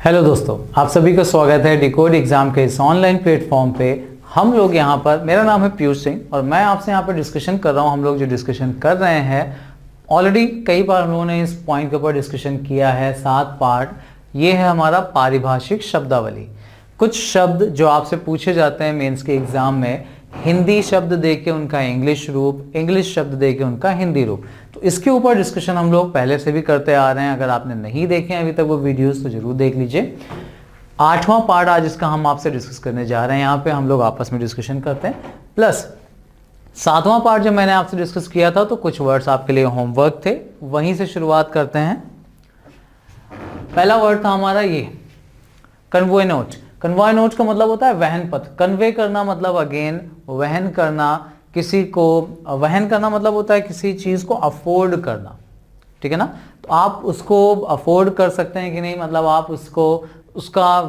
Hello दोस्तों, आप सभी का स्वागत है डिकोड एग्जाम के इस ऑनलाइन प्लेटफॉर्म पे। हम लोग यहाँ पर, मेरा नाम है पीयूष सिंह और मैं आपसे यहाँ पर डिस्कशन कर रहा हूँ। हम लोग जो डिस्कशन कर रहे हैं ऑलरेडी कई बार हम लोगों ने इस पॉइंट के ऊपर डिस्कशन किया है। 7 पार्ट ये है हमारा पारिभाषिक शब्दावली। कुछ शब्द जो आपसे पूछे जाते हैं मेंस के एग्जाम में, हिंदी शब्द देके उनका इंग्लिश रूप, इंग्लिश शब्द देके उनका हिंदी रूप। तो इसके ऊपर डिस्कशन हम लोग पहले से भी करते आ रहे हैं। अगर आपने नहीं देखे हैं अभी तक वो वीडियोस तो जरूर देख लीजिए। 8वां पार्ट आज इसका हम आपसे डिस्कस करने जा रहे हैं। यहाँ पे हम लोग आपस में डिस्कशन करते हैं। प्लस 7वां पार्ट जो मैंने आपसे डिस्कस किया था तो कुछ वर्ड्स आपके लिए होमवर्क थे, वहीं से शुरुआत करते हैं। पहला वर्ड था हमारा ये कन्वॉय नोट। कन्वॉय नोट का मतलब होता है वहन पथ। कन्वे करना मतलब अगेन वहन करना, किसी को वहन करना मतलब होता है किसी चीज को अफोर्ड करना, ठीक है ना। तो आप उसको अफोर्ड कर सकते हैं कि नहीं, मतलब आप उसका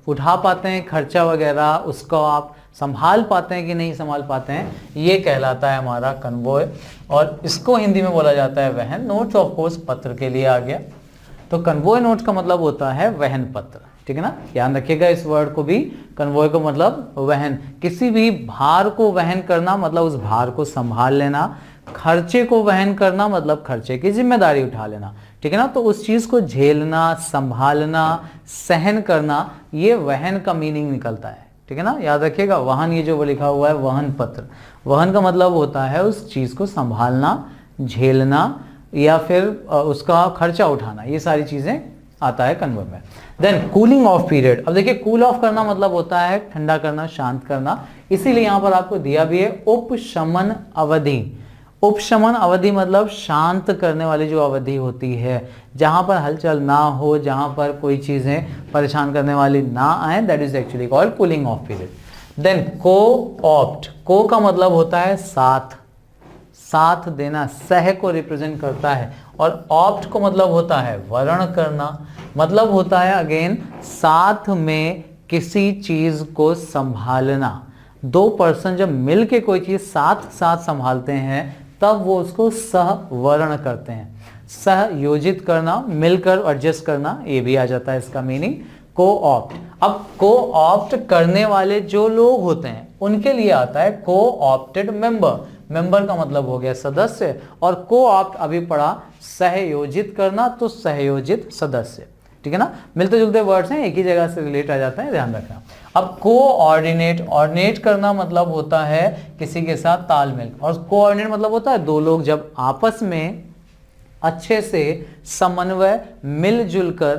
उठा पाते हैं खर्चा वगैरह, उसको आप संभाल पाते हैं कि नहीं संभाल पाते हैं, ये कहलाता है हमारा कन्वॉय। और इसको हिंदी में बोला जाता है वहन। नोट्स ऑफ कोर्स पत्र के लिए आ गया। तो कन्वॉय नोट का मतलब होता है वहन पत्र, ठीक है ना। ध्यान रखिएगा इस वर्ड को भी। कन्वॉय का मतलब वहन, किसी भी भार को वहन करना मतलब उस भार को संभाल लेना। खर्चे को वहन करना मतलब खर्चे की जिम्मेदारी उठा लेना, ठीक है ना। तो उस चीज को झेलना, संभालना, सहन करना, ये वहन का मीनिंग निकलता है, ठीक है ना। याद रखिएगा वाहन, ये जो लिखा हुआ है वहन पत्र, वहन का मतलब होता है उस चीज को संभालना, झेलना या फिर उसका खर्चा उठाना। ये सारी चीजें आता है कन्वॉय में। Then cooling off period. अब देखिए कूल ऑफ करना मतलब होता है ठंडा करना, शांत करना। इसीलिए यहां पर आपको दिया भी है उपशमन अवधि। उपशमन अवधि मतलब शांत करने वाली जो अवधि होती है, जहां पर हलचल ना हो, जहां पर कोई चीजें परेशान करने वाली ना आए, that is actually called cooling off period. Then co-opt. को का मतलब होता है साथ, साथ देना, सह को रिप्रेजेंट करता है। और ऑप्ट को मतलब होता है वर्ण करना, मतलब होता है अगेन साथ में किसी चीज को संभालना। 2 पर्सन जब मिल के कोई चीज साथ साथ संभालते हैं तब वो उसको सहवर्ण करते हैं। सहयोजित करना, मिलकर एडजस्ट करना, ये भी आ जाता है इसका मीनिंग को ऑप्ट। अब को ऑप्ट करने वाले जो लोग होते हैं उनके लिए आता है को ऑप्टेड मेंबर। मेंबर का मतलब हो गया सदस्य, और को ऑप्ट अभी पढ़ा सहयोजित करना, तो सहयोजित सदस्य, ठीक है ना। मिलते जुलते वर्ड्स हैं, एक ही जगह से रिलेट आ जाता है, ध्यान रखना। अब कोऑर्डिनेट। ऑर्डिनेट करना मतलब होता है किसी के साथ तालमेल, और कोऑर्डिनेट मतलब होता है 2 लोग जब आपस में अच्छे से समन्वय, मिलजुल कर,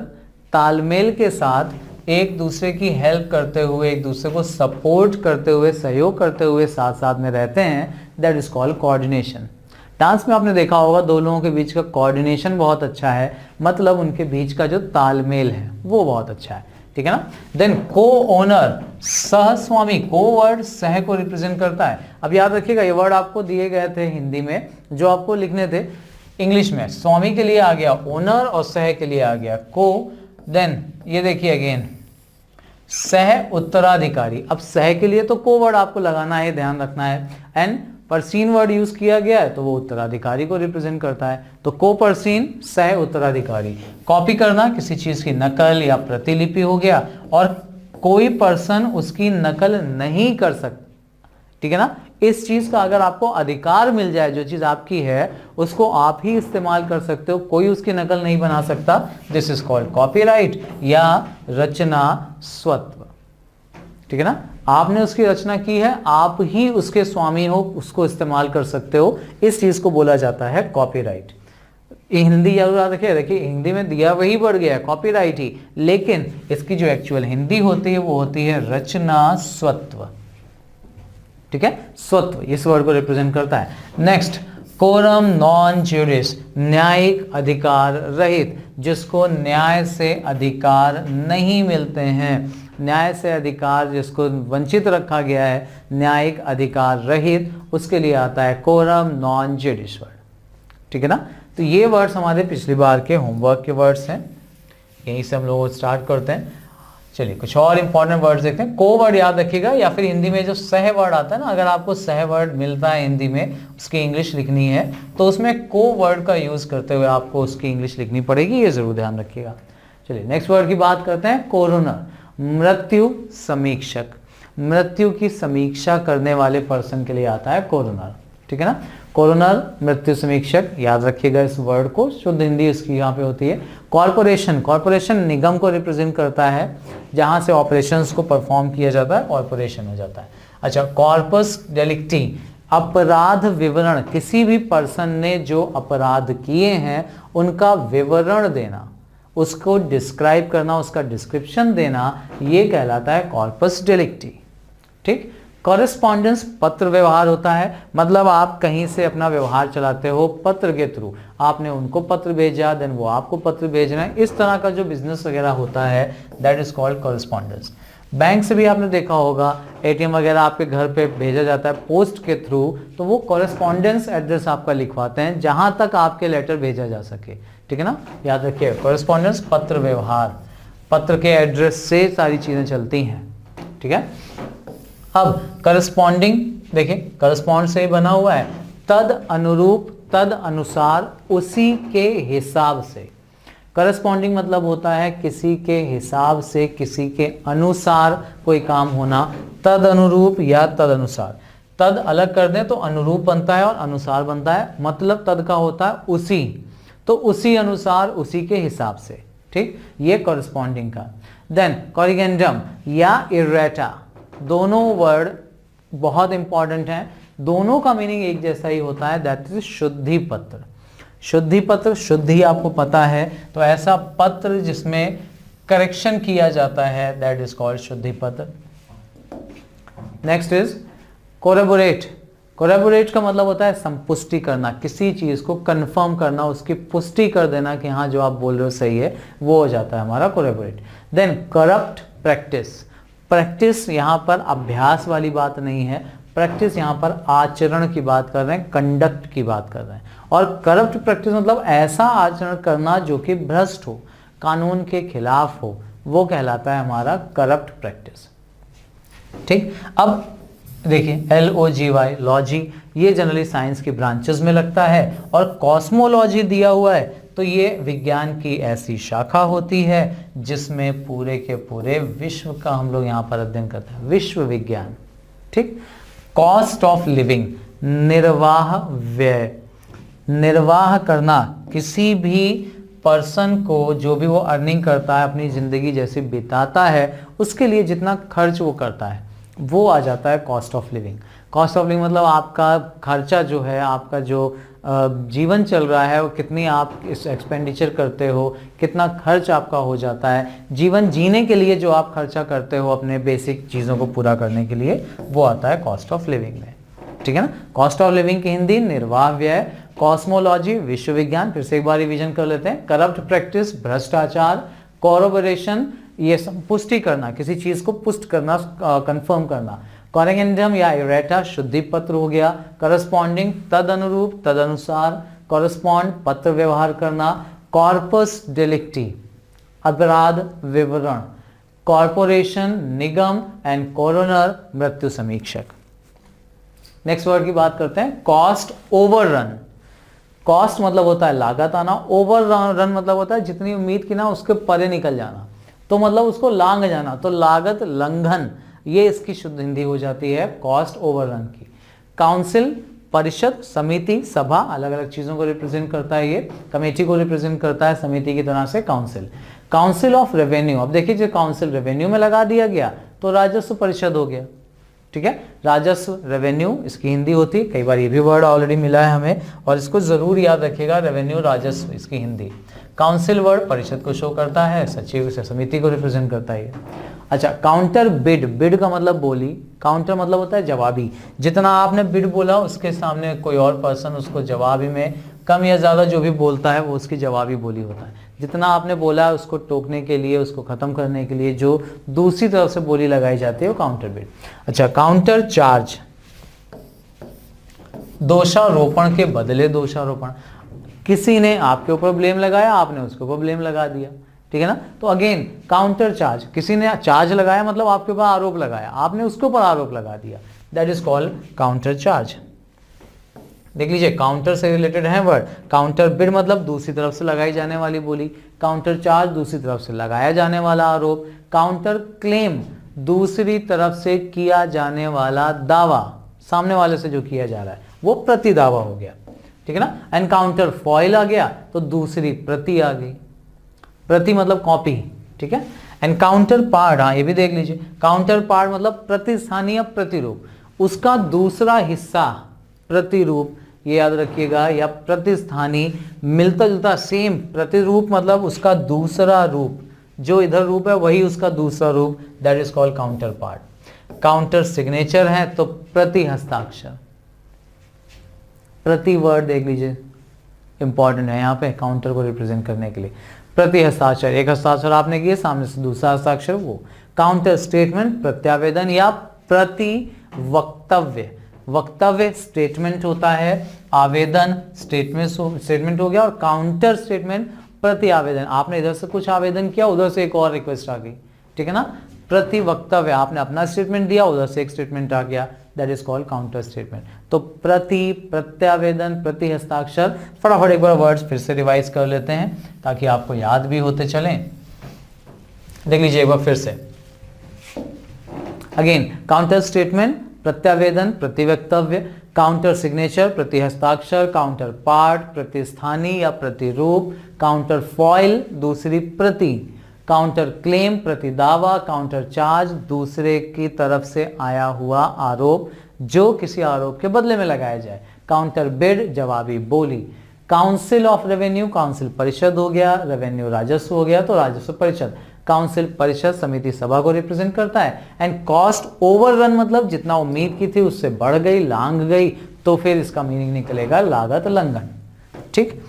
तालमेल के साथ एक दूसरे की हेल्प करते हुए, एक दूसरे को सपोर्ट करते हुए, सहयोग करते हुए साथ साथ में रहते हैं, that is called coordination. Dance में आपने देखा होगा 2 लोगों के बीच का कोऑर्डिनेशन बहुत अच्छा है, मतलब उनके बीच का जो तालमेल है वो बहुत अच्छा है, ठीक है ना। देन को ओनर, सह स्वामी। को वर्ड सह को रिप्रेजेंट करता है। अब याद रखिएगा ये वर्ड आपको दिए गए थे हिंदी में जो आपको लिखने थे, इंग्लिश में स्वामी के लिए आ गया ओनर और सह के लिए आ गया को। देन ये देखिए अगेन सह उत्तराधिकारी। अब सह के लिए तो को वर्ड आपको लगाना है, ध्यान रखना है। एंड परसीन वर्ड यूज किया गया है तो वो उत्तराधिकारी को रिप्रेजेंट करता है, तो को परसीन, सह उत्तराधिकारी। कॉपी करना, किसी चीज की नकल या प्रतिलिपि हो गया, और कोई पर्सन उसकी नकल नहीं कर सकता, ठीक है ना। इस चीज का अगर आपको अधिकार मिल जाए, जो चीज आपकी है उसको आप ही इस्तेमाल कर सकते हो, कोई उसकी नकल नहीं बना सकता। दिस इज कॉल्ड कॉपीराइट या रचना स्वत्व, ठीक है ना। आपने उसकी रचना की है, आप ही उसके स्वामी हो, उसको इस्तेमाल कर सकते हो, इस चीज को बोला जाता है कॉपीराइट। हिंदी याद रखिए, देखिए हिंदी में दिया वही बढ़ गया है कॉपीराइट ही, लेकिन इसकी जो एक्चुअल हिंदी होती है वो होती है रचना स्वत्व, ठीक है। स्वत्व इस वर्ड को रिप्रेजेंट करता है। Next coram non juris. न्यायिक अधिकार रहित, जिसको न्याय से अधिकार नहीं मिलते हैं, न्याय से अधिकार जिसको वंचित रखा गया है, न्यायिक अधिकार रहित, उसके लिए आता है कोरम नॉन ज्यूडिस वर्ड, ठीक है ना। तो ये वर्ड्स हमारे पिछली बार के होमवर्क के वर्ड्स हैं, यहीं से हम लोग स्टार्ट करते हैं। चलिए कुछ और इंपॉर्टेंट वर्ड्स देखते हैं। को वर्ड याद रखिएगा, या फिर हिंदी में जो सह वर्ड आता है ना, अगर आपको सह वर्ड मिलता है हिंदी में, उसकी इंग्लिश लिखनी है तो उसमें को वर्ड का यूज करते हुए आपको उसकी इंग्लिश लिखनी पड़ेगी, ये जरूर ध्यान रखिएगा। चलिए नेक्स्ट वर्ड की बात करते हैं, कोरोनर, मृत्यु समीक्षक। मृत्यु की समीक्षा करने वाले पर्सन के लिए आता है कोरोनर, ठीक है ना। कोरोनर मृत्यु समीक्षक, याद रखिएगा इस वर्ड को, शुद्ध हिंदी इसकी यहाँ पे होती है। कॉरपोरेशन, कॉरपोरेशन निगम को रिप्रेजेंट करता है, जहां से ऑपरेशंस को परफॉर्म किया जाता है, कॉरपोरेशन हो जाता है। अच्छा, कॉर्पस डेलिक्टी, अपराध विवरण, किसी भी पर्सन ने जो अपराध किए हैं उनका विवरण देना, उसको डिस्क्राइब करना, उसका डिस्क्रिप्शन देना, ये कहलाता है कॉर्पस डेलिक्टी, ठीक। कॉरेस्पॉन्डेंस, पत्र व्यवहार होता है, मतलब आप कहीं से अपना व्यवहार चलाते हो पत्र के थ्रू, आपने उनको पत्र भेजा, देन वो आपको पत्र भेज रहे हैं, इस तरह का जो बिजनेस वगैरह होता है that is called correspondence. Bank से भी आपने देखा होगा, एटीएम वगैरह आपके घर पे भेजा जाता है पोस्ट के थ्रू, तो वो कॉरेस्पॉन्डेंस एड्रेस आपका लिखवाते हैं जहां तक आपके लेटर भेजा जा सके, ठीक है ना। याद रखिए कॉरेस्पॉन्डेंस, पत्र व्यवहार, पत्र के एड्रेस से सारी चीजें चलती हैं, ठीक है। अब करस्पॉन्डिंग, देखिए करस्पॉन्ड से बना हुआ है, तद अनुरूप, तद अनुसार, उसी के हिसाब से। करस्पॉन्डिंग मतलब होता है किसी के हिसाब से, किसी के अनुसार कोई काम होना, तद अनुरूप या तद अनुसार। तद अलग कर दें तो अनुरूप बनता है और अनुसार बनता है, मतलब तद का होता है उसी, तो उसी अनुसार, उसी के हिसाब से, ठीक, ये करस्पॉन्डिंग का। देन कॉरिगेंडम या इरेटा, दोनों वर्ड बहुत इंपॉर्टेंट हैं, दोनों का मीनिंग एक जैसा ही होता है, दैट इज शुद्धि पत्र। शुद्धि पत्र, शुद्धि आपको पता है, तो ऐसा पत्र जिसमें करेक्शन किया जाता है दैट इज कॉल्ड शुद्धि पत्र। Next is कोरेबोरेट। कोरेबोरेट का मतलब होता है संपुष्टि करना, किसी चीज को कंफर्म करना, उसकी पुष्टि कर देना कि हाँ जो आप बोल रहे हो सही है, वो हो जाता है हमारा कोरेबोरेट। देन करप्ट प्रैक्टिस, प्रैक्टिस यहाँ पर अभ्यास वाली बात नहीं है, प्रैक्टिस यहाँ पर आचरण की बात कर रहे हैं, कंडक्ट की बात कर रहे हैं। और करप्ट प्रैक्टिस मतलब ऐसा आचरण करना जो कि भ्रष्ट हो, कानून के खिलाफ हो, वो कहलाता है हमारा करप्ट प्रैक्टिस, ठीक। अब देखिए LOGY, लॉजी, ये जनरली साइंस की ब्रांचेस में लगता है, और कॉस्मोलॉजी दिया हुआ है, तो ये विज्ञान की ऐसी शाखा होती है जिसमें पूरे के पूरे विश्व का हम लोग यहाँ पर अध्ययन करते हैं, विश्व विज्ञान, ठीक। कॉस्ट ऑफ लिविंग, निर्वाह व्यय, निर्वाह करना, किसी भी पर्सन को जो भी वो अर्निंग करता है, अपनी जिंदगी जैसे बिताता है, उसके लिए जितना खर्च वो करता है वो आ जाता है cost of living. Cost of living मतलब आपका खर्चा जो है, आपका जो जीवन चल रहा है, वो कितनी आप इस एक्सपेंडिचर करते हो, कितना खर्च आपका हो जाता है, जीवन जीने के लिए जो आप खर्चा करते हो अपने बेसिक चीज़ों को पूरा करने के लिए, वो आता है कॉस्ट ऑफ लिविंग में, ठीक है ना। कॉस्ट ऑफ लिविंग की हिंदी निर्वाह व्यय, कॉस्मोलॉजी विश्व विज्ञान, फिर से एक बार रिवीजन कर लेते हैं, करप्ट प्रैक्टिस भ्रष्टाचार, कोरबोरेशन ये संपुष्टि करना, किसी चीज को पुष्ट करना, कंफर्म करना, कॉरेगेंडम या इरेटा शुद्धि पत्र हो गया, करस्पॉन्डिंग तद अनुरूप तद अनुसार, कॉरस्पॉन्ड पत्र व्यवहार करना, कॉर्पस डेलिक्टी अपराध विवरण, कॉरपोरेशन निगम, एंड कोरोनर मृत्यु समीक्षक। नेक्स्ट वर्ड की बात करते हैं, कॉस्ट ओवररन। कॉस्ट मतलब होता है लागत आना, ओवर रन मतलब होता है जितनी उम्मीद की ना उसके परे निकल जाना, तो मतलब उसको लांघ जाना, तो लागत लंघन, ये इसकी शुद्ध हिंदी हो जाती है कॉस्ट ओवररन की। काउंसिल परिषद, समिति, सभा, अलग अलग चीजों को रिप्रेजेंट करता है, ये कमेटी को रिप्रेजेंट करता है समिति की तरह से काउंसिल। काउंसिल ऑफ रेवेन्यू, अब देखिए जो काउंसिल रेवेन्यू में लगा दिया गया तो राजस्व परिषद हो गया, ठीक है। राजस्व रेवेन्यू इसकी हिंदी होती है, कई बार ये भी वर्ड ऑलरेडी मिला है हमें और इसको जरूर याद रखिएगा, रेवेन्यू राजस्व इसकी हिंदी। काउंसिल वर्ड परिषद को शो करता है, सचिव से समिति को रिप्रेजेंट करता है। अच्छा, काउंटर बिड, बिड का मतलब बोली, काउंटर मतलब होता है जवाबी, जितना आपने बिड बोला उसके सामने कोई और पर्सन उसको जवाबी में कम या ज्यादा जो भी बोलता है वो उसकी जवाबी बोली होता है। जितना आपने बोला है उसको टोकने के लिए, उसको खत्म करने के लिए जो दूसरी तरफ से बोली लगाई जाती है वो काउंटर बिड। अच्छा, काउंटर चार्ज, दोषारोपण के बदले दोषारोपण, किसी ने आपके ऊपर ब्लेम लगाया, आपने उसके ऊपर ब्लेम लगा दिया, ठीक है ना। तो अगेन काउंटर चार्ज, किसी ने चार्ज लगाया मतलब आपके ऊपर आरोप लगाया, आपने उसके ऊपर आरोप लगा दिया, that is called counter charge. देख लीजिए, काउंटर से रिलेटेड है वर्ड। काउंटर बिड मतलब दूसरी तरफ से लगाई जाने वाली बोली, काउंटर चार्ज दूसरी तरफ से लगाया जाने वाला आरोप, काउंटर क्लेम दूसरी तरफ से किया जाने वाला दावा, सामने वाले से जो किया जा रहा है वो प्रति दावा हो गया, ठीक है ना। एंड काउंटर फॉइल आ गया तो दूसरी प्रति आ गई, प्रति मतलब कॉपी, ठीक है। एंड काउंटर पार्ट, हाँ ये भी देख लीजिए, काउंटर पार्ट मतलब प्रतिस्थानी या प्रतिरूप, उसका दूसरा हिस्सा प्रतिरूप, ये याद रखिएगा, या प्रतिस्थानी मिलता जुलता सेम, प्रतिरूप मतलब उसका दूसरा रूप, जो इधर रूप है वही उसका दूसरा रूप, that is called counter part. Counter signature है तो प्रति हस्ताक्षर, प्रति वर्ड देख लीजिए इंपॉर्टेंट है यहाँ पे काउंटर को रिप्रेजेंट करने के लिए। प्रति हस्ताक्षर, एक हस्ताक्षर आपने किए, सामने से दूसरा हस्ताक्षर वो। काउंटर स्टेटमेंट प्रत्यावेदन या प्रति वक्तव्य, वक्तव्य स्टेटमेंट होता है, आवेदन स्टेटमेंट हो गया, और काउंटर स्टेटमेंट प्रति आवेदन, आपने इधर से कुछ आवेदन किया, उधर से एक और रिक्वेस्ट आ गई, ठीक है ना। प्रति वक्तव्य, आपने अपना स्टेटमेंट दिया, उधर से एक स्टेटमेंट आ गया, that is called counter statement. तो प्रति, प्रत्यावेदन, प्रति हस्ताक्षर, फटाफट एक बार वर्ड्स फिर से रिवाइज कर लेते हैं ताकि आपको याद भी होते चलें। देख लीजिए एक बार फिर से अगेन, काउंटर स्टेटमेंट प्रत्यावेदन, प्रति वक्तव्य, काउंटर सिग्नेचर प्रति हस्ताक्षर, काउंटर पार्ट प्रतिस्थानी या प्रतिरूप, काउंटर फॉइल दूसरी प्रति, काउंटर क्लेम प्रति दावा, काउंटर चार्ज दूसरे की तरफ से आया हुआ आरोप जो किसी आरोप के बदले में लगाया जाए, काउंटर बिड जवाबी बोली, काउंसिल ऑफ रेवेन्यू काउंसिल परिषद हो गया, रेवेन्यू राजस्व हो गया तो राजस्व परिषद, काउंसिल परिषद समिति सभा को रिप्रेजेंट करता है। एंड कॉस्ट ओवररन मतलब जितना उम्मीद की थी उससे बढ़ गई, लांघ गई, तो फिर इसका मीनिंग निकलेगा लागत लंघन, ठीक।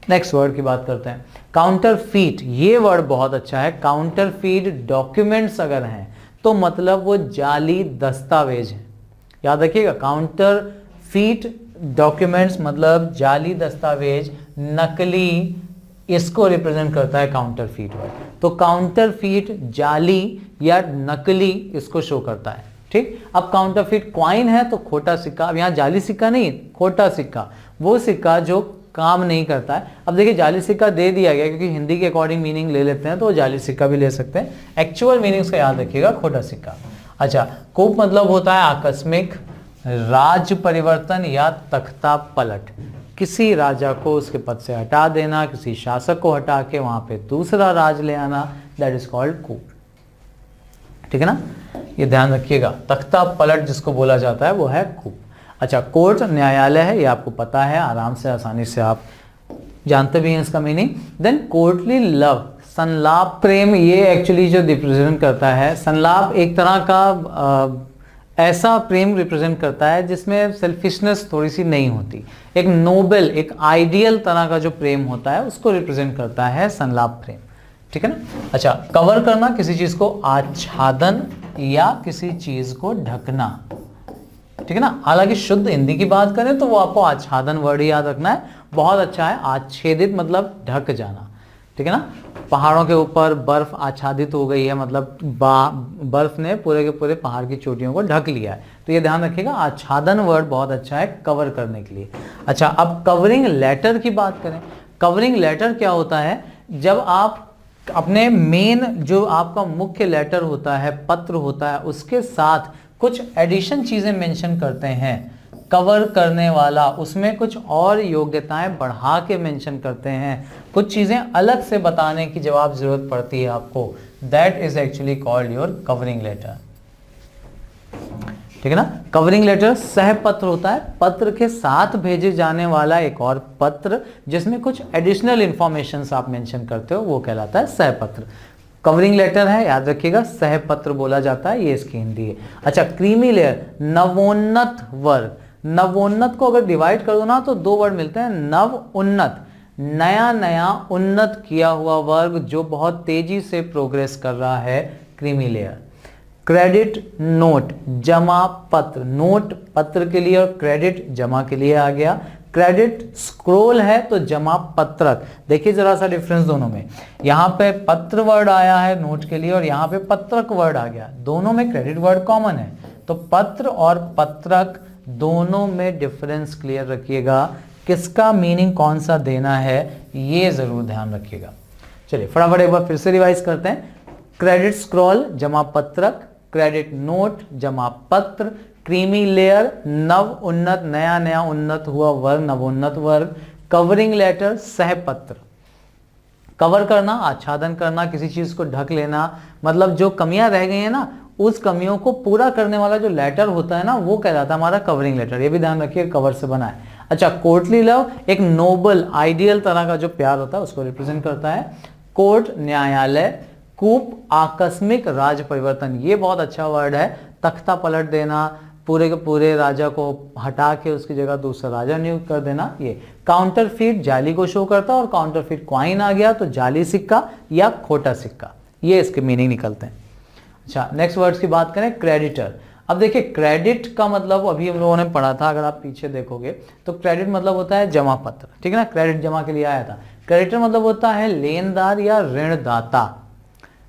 नेक्स्ट वर्ड की बात करते हैं, काउंटर फीट, ये वर्ड बहुत अच्छा है। काउंटर फीट डॉक्यूमेंट्स अगर हैं तो मतलब वो जाली दस्तावेज हैं, याद रखिएगा। काउंटर फीट डॉक्यूमेंट्स मतलब जाली दस्तावेज, नकली, इसको रिप्रेजेंट करता है काउंटर फीट वर्ड। तो काउंटर फीट जाली या नकली इसको शो करता है, ठीक। अब काउंटर फीट क्वाइन है तो खोटा सिक्का, अब यहाँ जाली सिक्का नहीं, खोटा सिक्का, वो सिक्का जो काम नहीं करता है। अब देखिए जाली सिक्का दे दिया गया क्योंकि हिंदी के अकॉर्डिंग मीनिंग ले लेते हैं तो जाली सिक्का भी ले सकते हैं, एक्चुअल मीनिंग्स का याद रखिएगा, खोटा सिक्का। अच्छा, कूप मतलब होता है आकस्मिक, राज्य परिवर्तन या तख्ता पलट, किसी राजा को उसके पद से हटा देना, किसी शासक को हटा के वहां पे दूसरा राज ले आना, दैट इज कॉल्ड कूप, ठीक है ना, ये ध्यान रखिएगा। तख्ता पलट जिसको बोला जाता है वो है कूप। अच्छा, कोर्ट न्यायालय है, ये आपको पता है, आराम से आसानी से आप जानते भी हैं इसका मीनिंग। देन कोर्टली लव, संलाप प्रेम, ये एक्चुअली जो रिप्रेजेंट करता है, संलाप एक तरह का ऐसा प्रेम रिप्रेजेंट करता है जिसमें सेल्फिशनेस थोड़ी सी नहीं होती, एक नोबल, एक आइडियल तरह का जो प्रेम होता है उसको रिप्रेजेंट करता है संलाप प्रेम, ठीक है ना। अच्छा, कवर करना, किसी चीज को आच्छादन या किसी चीज को ढकना, ठीक है ना। हालांकि शुद्ध हिंदी की बात करें तो वो आपको आच्छादन वर्ड ही याद रखना है, बहुत अच्छा है। आच्छेदित मतलब ढक जाना, ठीक है ना। पहाड़ों के ऊपर बर्फ आच्छादित हो गई है मतलब बर्फ ने पूरे के पूरे पहाड़ की चोटियों को ढक लिया है, तो ये ध्यान रखिएगा, आच्छादन वर्ड बहुत अच्छा है कवर करने के लिए। अच्छा, अब कवरिंग लेटर की बात करें, कवरिंग लेटर क्या होता है, जब आप अपने मेन जो आपका मुख्य लेटर होता है, पत्र होता है, उसके साथ कुछ एडिशन चीजें मेंशन करते हैं, कवर करने वाला उसमें कुछ और योग्यताएं बढ़ा के मेंशन करते हैं, कुछ चीजें अलग से बताने की जब आप जरूरत पड़ती है आपको, that is actually called your covering letter, ठीक है ना। कवरिंग लेटर सहपत्र होता है, पत्र के साथ भेजे जाने वाला एक और पत्र जिसमें कुछ एडिशनल इंफॉर्मेशन आप मेंशन करते हो, वो कहलाता है सहपत्र। कवरिंग लेटर है, याद रखिएगा, सहपत्र बोला जाता है, ये इसकी हिंदी है। अच्छा, क्रीमी लेयर, नवोन्नत वर्ग, नवोन्नत को अगर डिवाइड कर दो ना तो दो वर्ड मिलते हैं, नव उन्नत, नया नया उन्नत किया हुआ वर्ग जो बहुत तेजी से प्रोग्रेस कर रहा है, क्रीमी लेयर। क्रेडिट नोट, जमा पत्र, नोट पत्र के लिए और क्रेडिट जमा के लिए आ गया। क्रेडिट स्क्रोल है तो जमा पत्रक, देखिए जरा सा डिफरेंस दोनों में, यहाँ पे पत्र वर्ड आया है नोट के लिए और यहाँ पे पत्रक वर्ड आ गया, दोनों में क्रेडिट वर्ड कॉमन है, तो पत्र और पत्रक दोनों में डिफरेंस क्लियर रखिएगा, किसका मीनिंग कौन सा देना है ये जरूर ध्यान रखिएगा। चलिए फटाफट एक बार फिर से रिवाइज करते हैं। क्रेडिट स्क्रॉल जमा पत्रक, क्रेडिट नोट जमा पत्र, क्रीमी लेयर नव उन्नत, नया नया उन्नत हुआ वर्ग, नवोन्नत वर्ग, कवरिंग लेटर सहपत्र। कवर करना, आच्छादन करना, किसी चीज को ढक लेना, मतलब जो कमियां रह गई हैं ना उस कमियों को पूरा करने वाला जो लेटर होता है ना वो कहलाता है हमारा कवरिंग लेटर। ये भी ध्यान रखिए कवर से बना है। अच्छा, कोर्टली लव एक नोबल आइडियल तरह का जो प्यार होता है उसको रिप्रेजेंट करता है। कोर्ट न्यायालय, कूप आकस्मिक राज परिवर्तन, ये बहुत अच्छा वर्ड है। तख्ता पलट देना, पूरे के पूरे राजा को हटा के उसकी जगह दूसरा राजा नियुक्त कर देना। ये काउंटरफीट जाली को शो करता है, और काउंटरफीट कॉइन आ गया तो जाली सिक्का या खोटा सिक्का, ये इसके मीनिंग निकलते हैं। अच्छा, नेक्स्ट वर्ड्स की बात करें, क्रेडिटर। अब देखिए क्रेडिट का मतलब अभी हम लोगों ने पढ़ा था, अगर आप पीछे देखोगे तो क्रेडिट मतलब होता है जमा पत्र, ठीक है ना, क्रेडिट जमा के लिए आया था। क्रेडिटर मतलब होता है लेनदार या ऋणदाता,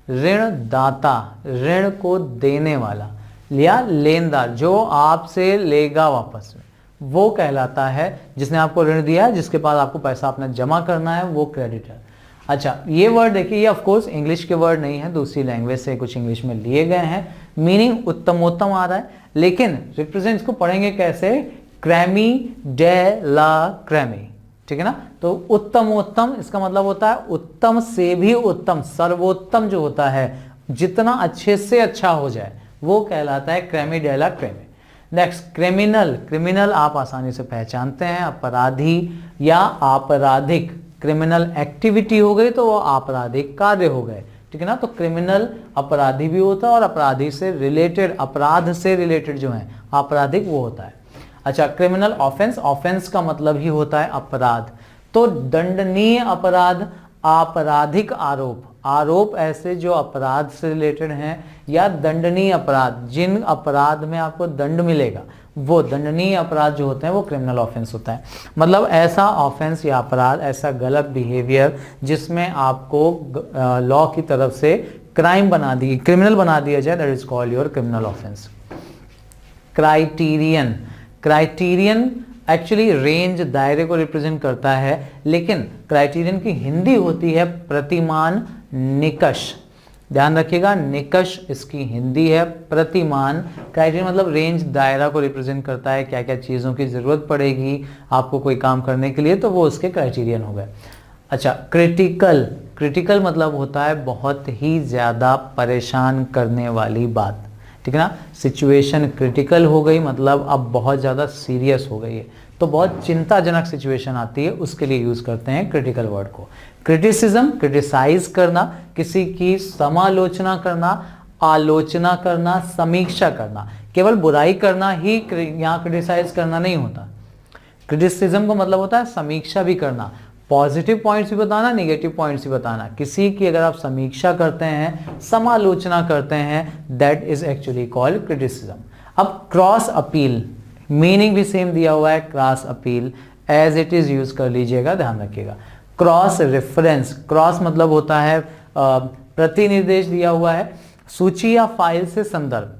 ऋणदाता ऋण को देने वाला या लेनदार जो आपसे लेगा वापस में, वो कहलाता है जिसने आपको ऋण दिया है, जिसके पास आपको पैसा अपना जमा करना है, वो क्रेडिटर। अच्छा, ये वर्ड देखिए, ये ऑफ कोर्स इंग्लिश के वर्ड नहीं है, दूसरी लैंग्वेज से कुछ इंग्लिश में लिए गए हैं। मीनिंग उत्तमोत्तम आ रहा है, लेकिन रिप्रेजेंट्स को पढ़ेंगे कैसे, क्रेमी डे ला क्रेमी, ठीक है ना। तो उत्तमोत्तम इसका मतलब होता है उत्तम से भी उत्तम, सर्वोत्तम जो होता है, जितना अच्छे से अच्छा हो जाए वो कहलाता है creme de la creme. Next, criminal. Criminal आप आसानी से पहचानते हैं, अपराधी या आपराधिक। क्रिमिनल एक्टिविटी हो गई तो वो आपराधिक कार्य हो गए, ठीक है ना। तो क्रिमिनल अपराधी भी होता है, और अपराधी से रिलेटेड, अपराध से रिलेटेड जो है आपराधिक वो होता है। अच्छा, क्रिमिनल ऑफेंस, ऑफेंस का मतलब ही होता है अपराध। तो दंडनीय अपराध, आपराधिक आरोप, आरोप ऐसे जो अपराध से रिलेटेड हैं, या दंडनीय अपराध जिन अपराध में आपको दंड मिलेगा, वो दंडनीय अपराध जो होते हैं वो क्रिमिनल ऑफेंस होता है। मतलब ऐसा ऑफेंस या अपराध, ऐसा गलत बिहेवियर जिसमें आपको लॉ की तरफ से क्राइम बना दी, क्रिमिनल बना दिया जाए, that is called your criminal offence. Criterion, criterion actually range, दायरे को रिप्रेजेंट करता है, लेकिन क्राइटेरियन की हिंदी होती है प्रतिमान, निकष। ध्यान रखिएगा, निकष इसकी हिंदी है, प्रतिमान। क्राइटेरियन मतलब रेंज, दायरा को रिप्रेजेंट करता है, क्या क्या चीज़ों की ज़रूरत पड़ेगी आपको कोई काम करने के लिए, तो वो उसके क्राइटेरियन हो गए। अच्छा, क्रिटिकल। क्रिटिकल मतलब होता है बहुत ही ज़्यादा परेशान करने वाली बात, ठीक है ना। सिचुएशन क्रिटिकल हो गई मतलब अब बहुत ज़्यादा सीरियस हो गई है, तो बहुत चिंताजनक सिचुएशन आती है, उसके लिए यूज़ करते हैं क्रिटिकल वर्ड को। क्रिटिसिज्म, क्रिटिसाइज करना, किसी की समालोचना करना, आलोचना करना, समीक्षा करना। केवल बुराई करना ही यहाँ क्रिटिसाइज करना नहीं होता। क्रिटिसिज्म का मतलब होता है समीक्षा भी करना, पॉजिटिव पॉइंट्स भी बताना, नेगेटिव पॉइंट्स भी बताना। किसी की अगर आप समीक्षा करते हैं, समालोचना करते हैं, that is actually called criticism. अब क्रॉस अपील, मीनिंग भी सेम दिया हुआ है, cross appeal as it is use कर लीजिएगा, ध्यान रखिएगा। क्रॉस रेफरेंस, क्रॉस मतलब होता है प्रतिनिर्देश दिया हुआ है, सूची या फाइल से संदर्भ।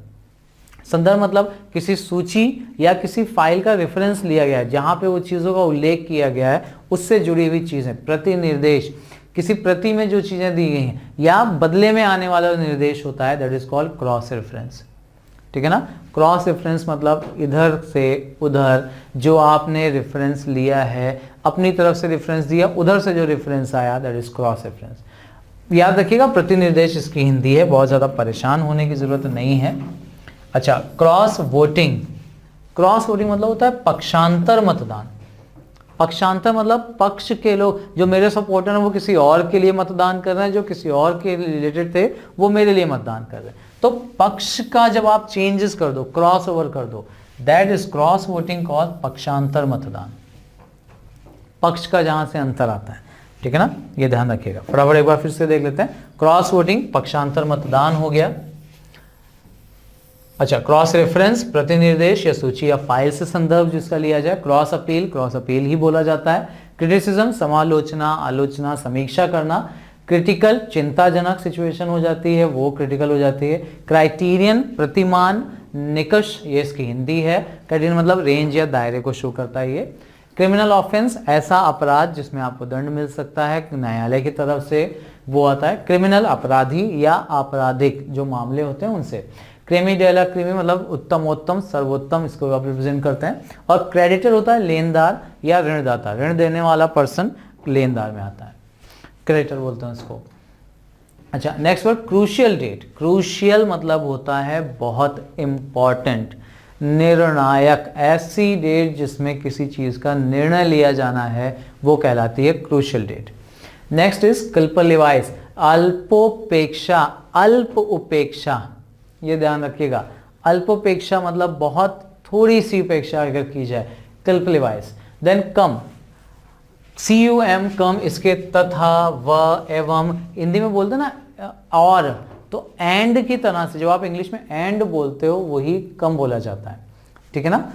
संदर्भ मतलब किसी सूची या किसी फाइल का रेफरेंस लिया गया है, जहां पे वो चीज़ों का उल्लेख किया गया है, उससे जुड़ी हुई चीज़ें। प्रतिनिर्देश, किसी प्रति में जो चीज़ें दी गई हैं या बदले में आने वाला निर्देश होता है, that is called cross reference, ठीक है ना। क्रॉस रेफरेंस मतलब इधर से उधर जो आपने रेफरेंस लिया है, अपनी तरफ से रेफरेंस दिया, उधर से जो रेफरेंस आया, दैट इज क्रॉस रेफरेंस। याद रखिएगा, प्रतिनिर्देश इसकी हिंदी है, बहुत ज़्यादा परेशान होने की ज़रूरत नहीं है। अच्छा, क्रॉस वोटिंग। क्रॉस वोटिंग मतलब होता है पक्षांतर मतदान। पक्षांतर मतलब पक्ष के लोग, जो मेरे सपोर्टर हैं वो किसी और के लिए मतदान कर रहे हैं, जो किसी और के रिलेटेड थे वो मेरे लिए मतदान कर रहे हैं। तो पक्ष का जब आप चेंजेस कर दो, क्रॉस ओवर कर दो, that is cross voting called पक्षांतर मतदान। पक्ष का जहां से अंतर आता है, ठीक है ना, ये ध्यान रखिएगा। फटाफट एक बार फिर से देख लेते हैं। क्रॉस वोटिंग पक्षांतर मतदान हो गया। अच्छा, क्रॉस रेफरेंस प्रतिनिर्देश या सूची या फाइल से संदर्भ जिसका लिया जाए। क्रॉस अपील ही बोला जाता है। क्रिटिसिज्म समालोचना, आलोचना, समीक्षा करना। क्रिटिकल चिंताजनक सिचुएशन हो जाती है, वो क्रिटिकल हो जाती है। क्राइटेरियन प्रतिमान, निकष ये इसकी हिंदी है, कैटेगरी मतलब रेंज या दायरे को शो करता है ये। क्रिमिनल ऑफेंस ऐसा अपराध जिसमें आपको दंड मिल सकता है न्यायालय की तरफ से, वो आता है। क्रिमिनल अपराधी या आपराधिक जो मामले होते हैं उनसे। क्रेमी डेला क्रेमी मतलब उत्तमोत्तम सर्वोत्तम, इसको आप रिप्रेजेंट करते हैं। और क्रेडिटर होता है लेनदार या ऋणदाता, ऋण देने वाला पर्सन लेनदार में आता है, क्रेडिटर बोलते हैं इसको। अच्छा next word crucial date. Crucial मतलब होता है बहुत इंपॉर्टेंट, निर्णायक, ऐसी डेट जिसमें किसी चीज का निर्णय लिया जाना है वो कहलाती है क्रूशियल डेट। नेक्स्ट इज कल्पलिवाइस, अल्पोपेक्षा, अल्प उपेक्षा, ये ध्यान रखिएगा। अल्पोपेक्षा मतलब बहुत थोड़ी सी उपेक्षा अगर की जाए, कल्पलिवाइस। देन कम, CUM कम, इसके तथा व एवं हिंदी में बोलते हैं ना और, तो एंड की तरह से, जब आप इंग्लिश में एंड बोलते हो वही कम बोला जाता है, ठीक है ना।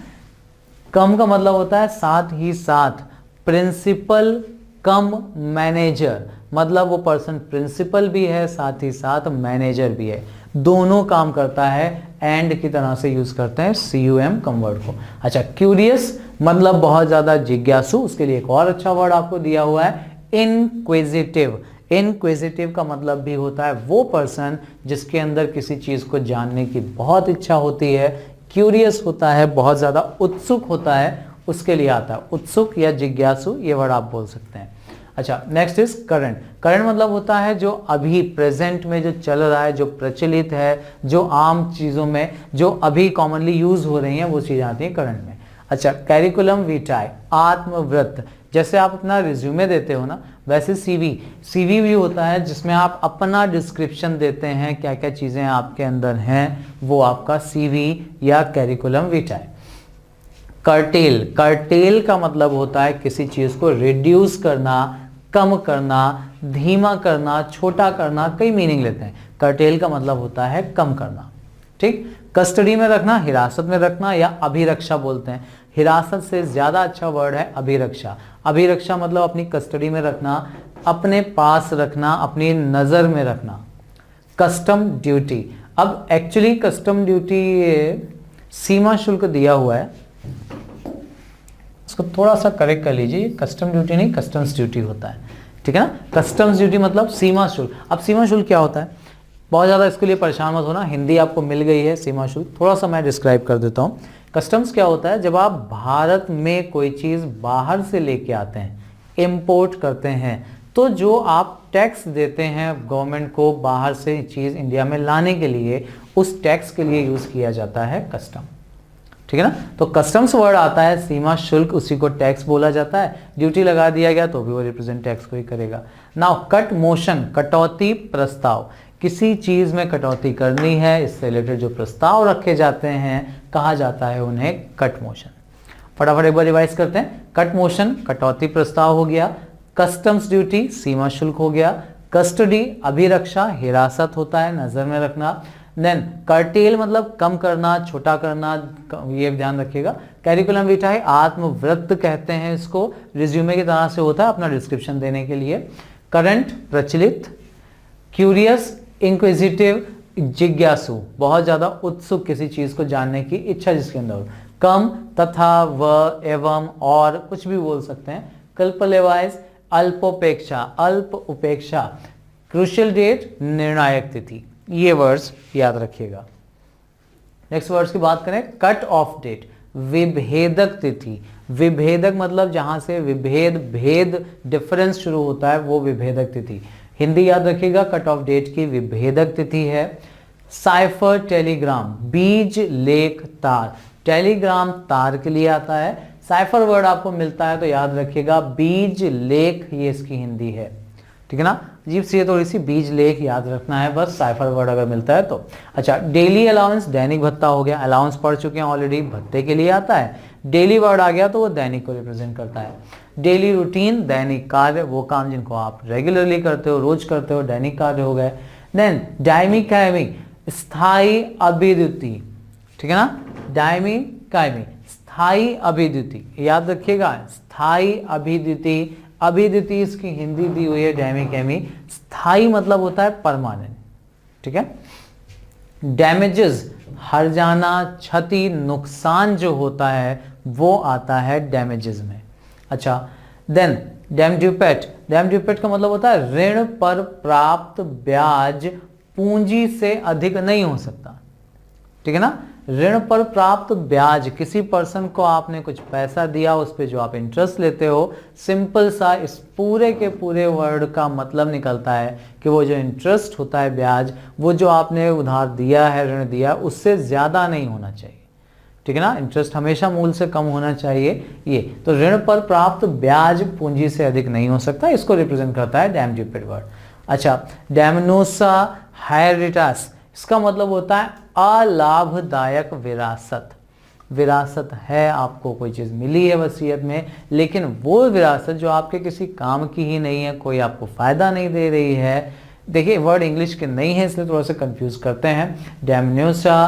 कम का मतलब होता है साथ ही साथ। प्रिंसिपल कम मैनेजर मतलब वो पर्सन प्रिंसिपल भी है साथ ही साथ मैनेजर भी है, दोनों काम करता है, एंड की तरह से यूज करते हैं CUM कम वर्ड को। अच्छा क्यूरियस मतलब बहुत ज्यादा जिज्ञासु, उसके लिए एक और अच्छा वर्ड आपको दिया हुआ है इनक्विजिटिव। इनक्विजिटिव का मतलब भी होता है वो पर्सन जिसके अंदर किसी चीज को जानने की बहुत इच्छा होती है। क्यूरियस होता है बहुत ज्यादा उत्सुक होता है, उसके लिए आता है उत्सुक या जिज्ञासु, ये वर्ड आप बोल सकते हैं। अच्छा नेक्स्ट इज करंट। करंट मतलब होता है जो अभी प्रेजेंट में जो चल रहा है, जो प्रचलित है, जो आम चीजों में जो अभी कॉमनली यूज हो रही हैं वो चीजें आती हैं करंट में। अच्छा कैरिकुलम विटाe, आत्मवृत्त, जैसे आप अपना रिज्यूमे देते हो ना वैसे सीवी भी होता है जिसमें आप अपना डिस्क्रिप्शन देते हैं, क्या क्या चीजें आपके अंदर हैं, वो आपका CV या कैरिकुलम विटाe। कर्टेल, कर्टेल का मतलब होता है किसी चीज को रिड्यूस करना, कम करना, धीमा करना, छोटा करना, कई मीनिंग लेते हैं। कर्टेल का मतलब होता है कम करना, ठीक। कस्टडी में रखना, हिरासत में रखना या अभिरक्षा बोलते हैं। हिरासत से ज्यादा अच्छा वर्ड है अभिरक्षा। अभिरक्षा मतलब अपनी कस्टडी में रखना, अपने पास रखना, अपनी नजर में रखना। कस्टम ड्यूटी, अब एक्चुअली कस्टम ड्यूटी सीमा शुल्क दिया हुआ है, इसको थोड़ा सा करेक्ट कर लीजिए, कस्टम ड्यूटी नहीं कस्टम्स ड्यूटी होता है, ठीक है ना। कस्टम्स ड्यूटी मतलब सीमा शुल्क। अब सीमा शुल्क क्या होता है, बहुत ज़्यादा इसके लिए परेशान मत होना, हिंदी आपको मिल गई है। सीमा शुल्क थोड़ा सा मैं डिस्क्राइब कर देता हूँ। कस्टम्स क्या होता है, जब आप भारत में कोई चीज़ बाहर से लेके आते हैं, इम्पोर्ट करते हैं, तो जो आप टैक्स देते हैं गवर्नमेंट को बाहर से चीज़ इंडिया में लाने के लिए, उस टैक्स के लिए यूज़ किया जाता है कस्टम, ठीक है ना। तो कस्टम्स वर्ड आता है, सीमा शुल्क उसी को टैक्स बोला जाता है। ड्यूटी लगा दिया गया तो भी वो रिप्रेजेंट टैक्स को ही करेगा। नाउ कट मोशन, कटौती प्रस्ताव, किसी चीज में कटौती करनी है, इससे रिलेटेड जो प्रस्ताव रखे जाते हैं कहा जाता है उन्हें कट मोशन। फटाफट एक बार रिवाइज करते हैं। कट मोशन कटौती प्रस्ताव हो गया, कस्टम्स ड्यूटी सीमा शुल्क हो गया, कस्टडी अभिरक्षा हिरासत होता है नजर में रखना, देन कर्टेल मतलब कम करना, छोटा करना, ये ध्यान रखिएगा। कैरिकुलम विटाe आत्मवृत्त कहते हैं इसको, रिज्यूमे की तरह से होता है अपना डिस्क्रिप्शन देने के लिए। करंट प्रचलित, क्यूरियस इंक्विजिटिव जिज्ञासु बहुत ज्यादा उत्सुक किसी चीज को जानने की इच्छा जिसके अंदर हो। कम तथा व एवं और कुछ भी बोल सकते हैं। कल्पलेवाइज अल्पोपेक्षा, अल्प उपेक्षा। क्रूशियल डेट निर्णायक तिथि, ये वर्ड्स याद रखिएगा। नेक्स्ट वर्ड्स की बात करें, कट ऑफ डेट विभेदक तिथि। विभेदक मतलब जहां से विभेद भेद डिफरेंस शुरू होता है वो विभेदक तिथि। हिंदी याद रखिएगा, कट ऑफ डेट की विभेदक तिथि है। साइफर टेलीग्राम, बीज लेख तार, टेलीग्राम तार के लिए आता है। साइफर वर्ड आपको मिलता है तो याद रखिएगा बीज लेख, ये इसकी हिंदी है, ठीक है ना। अजीब सी है थोड़ी सी, बीज लेख याद रखना है बस, साइफर वर्ड अगर मिलता है तो। अच्छा डेली अलाउंस दैनिक भत्ता हो गया, अलाउंस पढ़ चुके हैं ऑलरेडी, भत्ते के लिए आता है। डेली वर्ड आ गया तो वो दैनिक को रिप्रेजेंट करता है। डेली रूटीन दैनिक कार्य, वो काम जिनको आप रेगुलरली करते हो, रोज करते हो, दैनिक कार्य हो गए। देन डायमी कायमी स्थायी अभिद्युति, ठीक है ना। डायमी कायमी स्थायी अभिद्युति याद रखिएगा, स्थायी अभिद्युति। अभिद्युति इसकी हिंदी दी हुई है डायमी कायमी। स्थायी मतलब होता है परमानेंट, ठीक है। डैमेजेस, हर्जाना, क्षति, नुकसान जो होता है वो आता है डैमेजेस में। अच्छा, देन डैम का मतलब होता है ऋण पर प्राप्त ब्याज पूंजी से अधिक नहीं हो सकता, ठीक है ना। ऋण पर प्राप्त ब्याज, किसी पर्सन को आपने कुछ पैसा दिया, उस पे जो आप इंटरेस्ट लेते हो, सिंपल सा इस पूरे के पूरे वर्ड का मतलब निकलता है कि वो जो इंटरेस्ट होता है, ब्याज, वो जो आपने उधार दिया है, ऋण दिया, उससे ज्यादा नहीं होना चाहिए, ठीक है ना। इंटरेस्ट हमेशा मूल से कम होना चाहिए। ये तो ऋण पर प्राप्त ब्याज पूंजी से अधिक नहीं हो सकता, इसको रिप्रेजेंट करता है डैम ड्यूपेट वर्ड। अच्छा, डैमनोसा हैरिटास, इसका मतलब होता है अलाभदायक विरासत। विरासत है, आपको कोई चीज मिली है वसीयत में, लेकिन वो विरासत जो आपके किसी काम की ही नहीं है, कोई आपको फायदा नहीं दे रही है। देखिए वर्ड इंग्लिश के नहीं है इसलिए थोड़ा सा कंफ्यूज करते हैं। डैमनोसा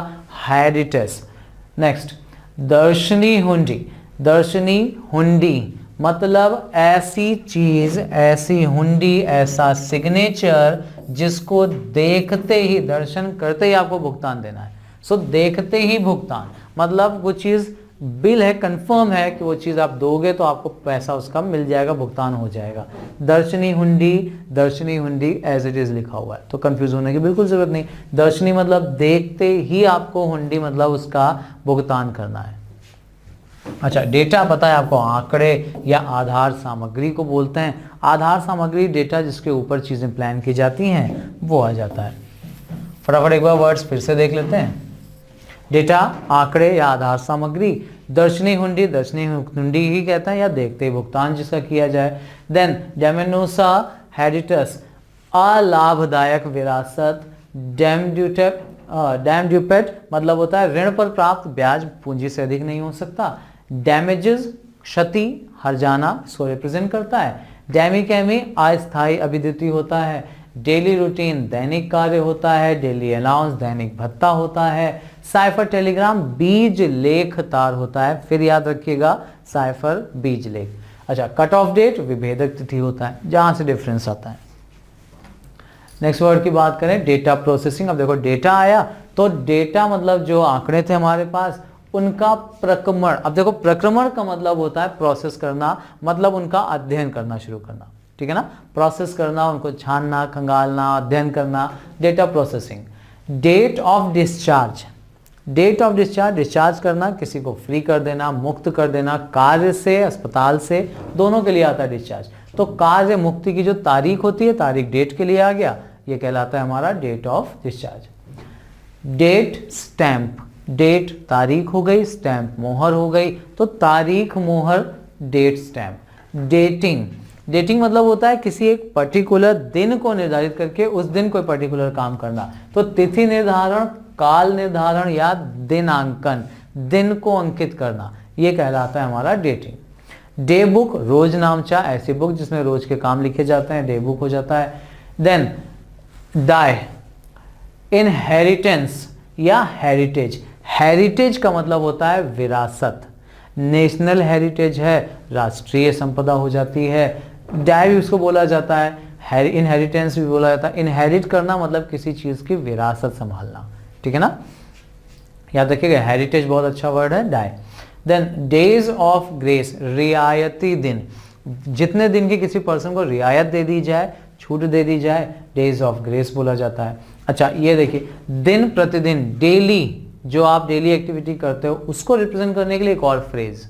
हैरिटस। नेक्स्ट, दर्शनी हुंडी। दर्शनी हुंडी मतलब ऐसी चीज, ऐसी हुंडी, ऐसा सिग्नेचर जिसको देखते ही, दर्शन करते ही आपको भुगतान देना है। सो देखते ही भुगतान मतलब वो चीज बिल है, कंफर्म है कि वो चीज आप दोगे तो आपको पैसा उसका मिल जाएगा, भुगतान हो जाएगा। दर्शनी हुंडी एज इट इज लिखा हुआ है, तो कंफ्यूज होने की बिल्कुल जरूरत नहीं। दर्शनी मतलब देखते ही आपको, हुंडी मतलब उसका भुगतान करना है। अच्छा, डेटा पता है आपको, आंकड़े या आधार सामग्री को बोलते हैं। आधार सामग्री डेटा जिसके ऊपर चीजें प्लान की जाती हैं वो आ जाता है। फटाफट एक बार वर्ड्स फिर से देख लेते हैं। डेटा, आंकड़े या आधार सामग्री। दर्शनी हुंडी ही कहता है, या देखते ही भुगतान जिसका किया जाए। देन डैमनोसा हैरिटस, अलाभदायक विरासत। डैम ड्यूपेट मतलब होता है ऋण पर प्राप्त ब्याज पूंजी से अधिक नहीं हो सकता। डैमेजेस, क्षति, हर्जाना, इसको रिप्रेजेंट करता है। डैमी अस्थायी अभिद्युति होता है। डेली रूटीन दैनिक कार्य होता है। डेली अलाउंस दैनिक भत्ता होता है। साइफर टेलीग्राम बीज लेख तार होता है। फिर याद रखिएगा साइफर बीज लेख। अच्छा, कट ऑफ डेट विभेदक तिथि होता है, जहां से डिफरेंस आता है। नेक्स्ट वर्ड की बात करें, डेटा प्रोसेसिंग। अब देखो डेटा आया तो डेटा मतलब जो आंकड़े थे हमारे पास उनका प्रक्रमण। अब देखो प्रक्रमण का मतलब होता है प्रोसेस करना, मतलब उनका अध्ययन करना शुरू करना, ठीक है ना। प्रोसेस करना, उनको छानना, खंगालना, अध्ययन करना, data processing. Date of discharge, discharge करना, किसी को फ्री कर देना, मुक्त कर देना, कार्य से, अस्पताल से, दोनों के लिए आता है डिस्चार्ज। तो कार्य मुक्ति की जो तारीख होती है, तारीख डेट के लिए आ गया, ये कहलाता है हमारा date of discharge. Date stamp, date तारीख हो गई, स्टैंप मोहर हो गई, तो तारीख मोहर डेट स्टैंप। डेटिंग मतलब होता है किसी एक पर्टिकुलर दिन को निर्धारित करके उस दिन कोई पर्टिकुलर काम करना। तो तिथि निर्धारण, काल निर्धारण या दिनांकन, दिन को अंकित करना, ये कहलाता है हमारा डेटिंग। डे बुक, रोज नामचा, ऐसी बुक जिसमें रोज के काम लिखे जाते हैं, डे बुक हो जाता है। देन डाई, इनहेरिटेंस या हेरिटेज। हेरिटेज का मतलब होता है विरासत। नेशनल हेरिटेज है, राष्ट्रीय संपदा हो जाती है। डाई भी उसको बोला जाता है, इनहेरिटेंस भी बोला जाता है। इनहेरिट करना मतलब किसी चीज की विरासत संभालना, ठीक है ना। याद रखिएगा, हेरिटेज बहुत अच्छा वर्ड है, die. Then days of grace, रियायती दिन, जितने दिन की किसी पर्सन को रियायत दे दी जाए, छूट दे दी जाए, डेज ऑफ ग्रेस बोला जाता है। अच्छा, ये देखिए दिन प्रतिदिन, डेली, जो आप डेली एक्टिविटी करते हो उसको रिप्रेजेंट करने के लिए एक और फ्रेज,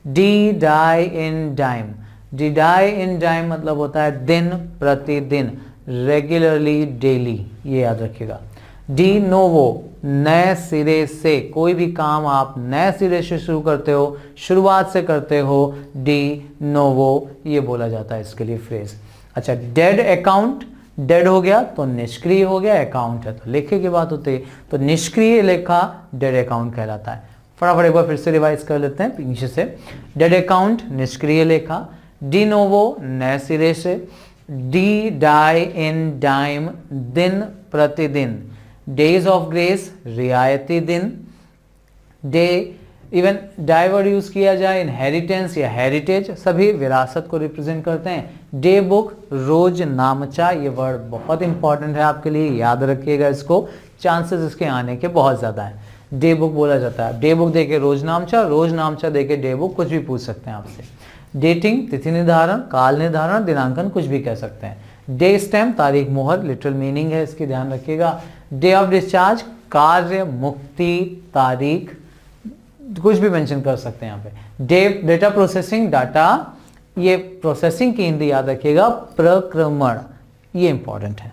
डी डाई इन डाइम। डी डाई इन डाइम मतलब होता है दिन प्रतिदिन, रेगुलरली, डेली, ये याद रखिएगा। डी नोवो, नए सिरे से, कोई भी काम आप नए सिरे से शुरू करते हो, शुरुआत से करते हो, डी नोवो, ये बोला जाता है इसके लिए फ्रेज। अच्छा, डेड अकाउंट, डेड हो गया तो निष्क्रिय हो गया, अकाउंट है तो लेखे की बात होती है, तो निष्क्रिय लेखा डेड अकाउंट कहलाता है। फटाफट एक बार फिर से रिवाइज कर लेते हैं पीछे से। डेड अकाउंट निष्क्रिय लेखा, डी नोवो नए सिरे से, डी डाई इन डाइम दिन प्रतिदिन, डेज ऑफ ग्रेस रियायती दिन, डे, इवन डाइवर्ड यूज किया जाए, इनहेरिटेंस या हेरिटेज, सभी विरासत को रिप्रेजेंट करते हैं। डे बुक, रोजनामचा, ये वर्ड बहुत इंपॉर्टेंट है आपके लिए, याद रखिएगा इसको, चांसेस इसके आने के बहुत ज़्यादा हैं। डे बुक बोला जाता है, डे बुक देके रोजनामचा, रोजनामचा देके डे बुक, कुछ भी पूछ सकते हैं आपसे। डेटिंग, तिथि निर्धारण, काल निर्धारण, दिनांकन, कुछ भी कह सकते हैं। डे स्टैम्प, तारीख मोहर, लिटरल मीनिंग है इसकी, ध्यान रखिएगा। डे ऑफ डिस्चार्ज, कार्य मुक्ति तारीख, कुछ भी मेंशन कर सकते हैं यहाँ पे। डेटा प्रोसेसिंग, डाटा, ये प्रोसेसिंग की हिंदी याद रखिएगा प्रक्रमण, ये इंपॉर्टेंट है।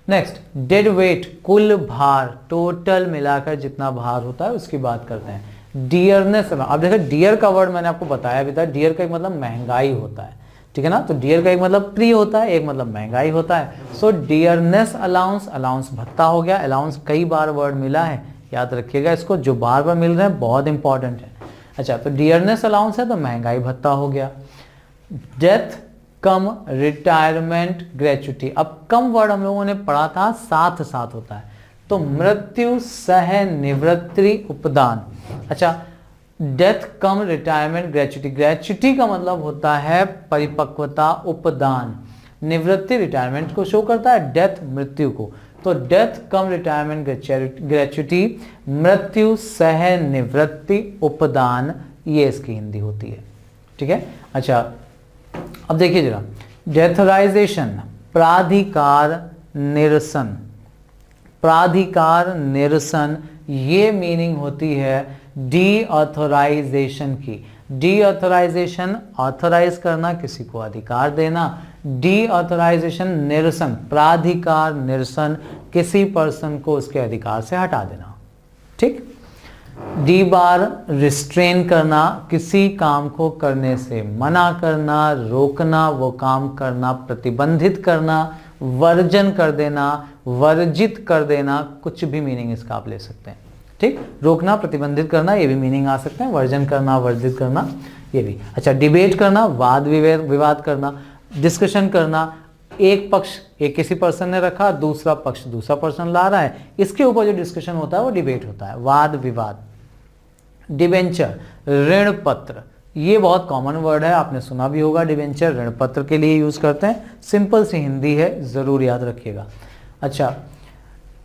नेक्स्ट, डेड वेट, कुल भार, टोटल मिलाकर जितना भार होता है उसकी बात करते हैं। डियरनेस, अब देखो डियर का वर्ड मैंने आपको बताया भी था, डियर का एक मतलब महंगाई होता है, ठीक है ना। तो डियर का एक मतलब प्रिय होता है, एक मतलब महंगाई होता है। सो डियरनेस अलाउंस, अलाउंस भत्ता हो गया, अलाउंस कई बार वर्ड मिला है, याद रखिएगा इसको, जो बार बार मिल रहे हैं बहुत इंपॉर्टेंट है। अच्छा, तो डियरनेस अलाउंस है तो महंगाई भत्ता हो गया। डेथ कम रिटायरमेंट ग्रेचुटी, अब कम वर्ड हम लोगों ने पढ़ा था, साथ साथ होता है, तो मृत्यु सह निवृत्ति उपदान। अच्छा, डेथ कम रिटायरमेंट ग्रेचुटी, ग्रेचुटी का मतलब होता है परिपक्वता, उपदान, निवृत्ति रिटायरमेंट को शो करता है, डेथ मृत्यु को, तो डेथ कम रिटायरमेंट ग्रेचुटी, मृत्यु सह निवृत्ति उपदान, ये इसकी हिंदी होती है, ठीक है। अच्छा, अब देखिए जरा, डेथराइजेशन, प्राधिकार निरसन, प्राधिकार निरसन, ये मीनिंग होती है डी ऑथोराइजेशन की। डी ऑथोराइजेशन, ऑथोराइज करना, किसी को अधिकार देना, डी ऑथोराइजेशन निरसन, प्राधिकार निरसन, किसी पर्सन को उसके अधिकार से हटा देना, ठीक। डी बार, रिस्ट्रेन करना, किसी काम को करने से मना करना, रोकना, वो काम करना, प्रतिबंधित करना, वर्जन कर देना, वर्जित कर देना, कुछ भी मीनिंग इसका आप ले सकते हैं, ठीक। रोकना, प्रतिबंधित करना, ये भी मीनिंग आ सकते हैं, वर्जन करना, वर्जित करना, ये भी। अच्छा, डिबेट करना, वाद विवाद करना, डिस्कशन करना, एक पक्ष एक किसी पर्सन ने रखा, दूसरा पक्ष दूसरा पर्सन ला रहा है, इसके ऊपर जो डिस्कशन होता है वो डिबेट होता है, वाद विवाद। डिबेंचर, ऋण पत्र, ये बहुत कॉमन वर्ड है, आपने सुना भी होगा, डिबेंचर ऋण पत्र के लिए यूज करते हैं, सिंपल सी हिंदी है, जरूर याद रखिएगा। अच्छा,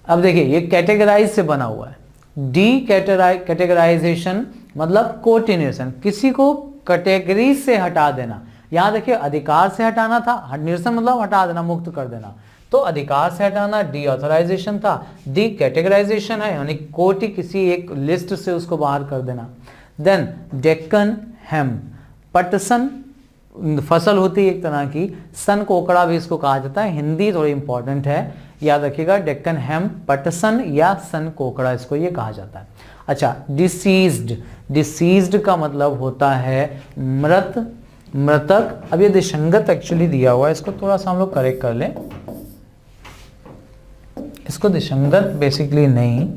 अब देखिए ये कैटेगराइज से बना हुआ है, डी कैटेगराइजेशन मतलब कोटिनेशन, किसी को कैटेगरी से हटा देना। यहां देखिए अधिकार से हटाना था, निरसन मतलब हटा देना, मुक्त कर देना, तो अधिकार से हटाना डी ऑथराइजेशन था, डी कैटेगराइजेशन है यानी कोटि, किसी एक लिस्ट से उसको बाहर कर देना। देन डेक्कन हेम, पटसन फसल होती है एक तरह की, सन कोकड़ा भी इसको कहा जाता है, हिंदी थोड़ी इंपॉर्टेंट है, याद रखिएगा, डेक्कन हेम, पटसन या सन कोकड़ा इसको ये कहा जाता है। अच्छा, डिसीज्ड, डिसीज्ड का मतलब होता है मृत, मृतक। अब ये दिशंगत एक्चुअली दिया हुआ है, इसको थोड़ा सा हम लोग करेक्ट कर लें, इसको दिशंगत बेसिकली नहीं,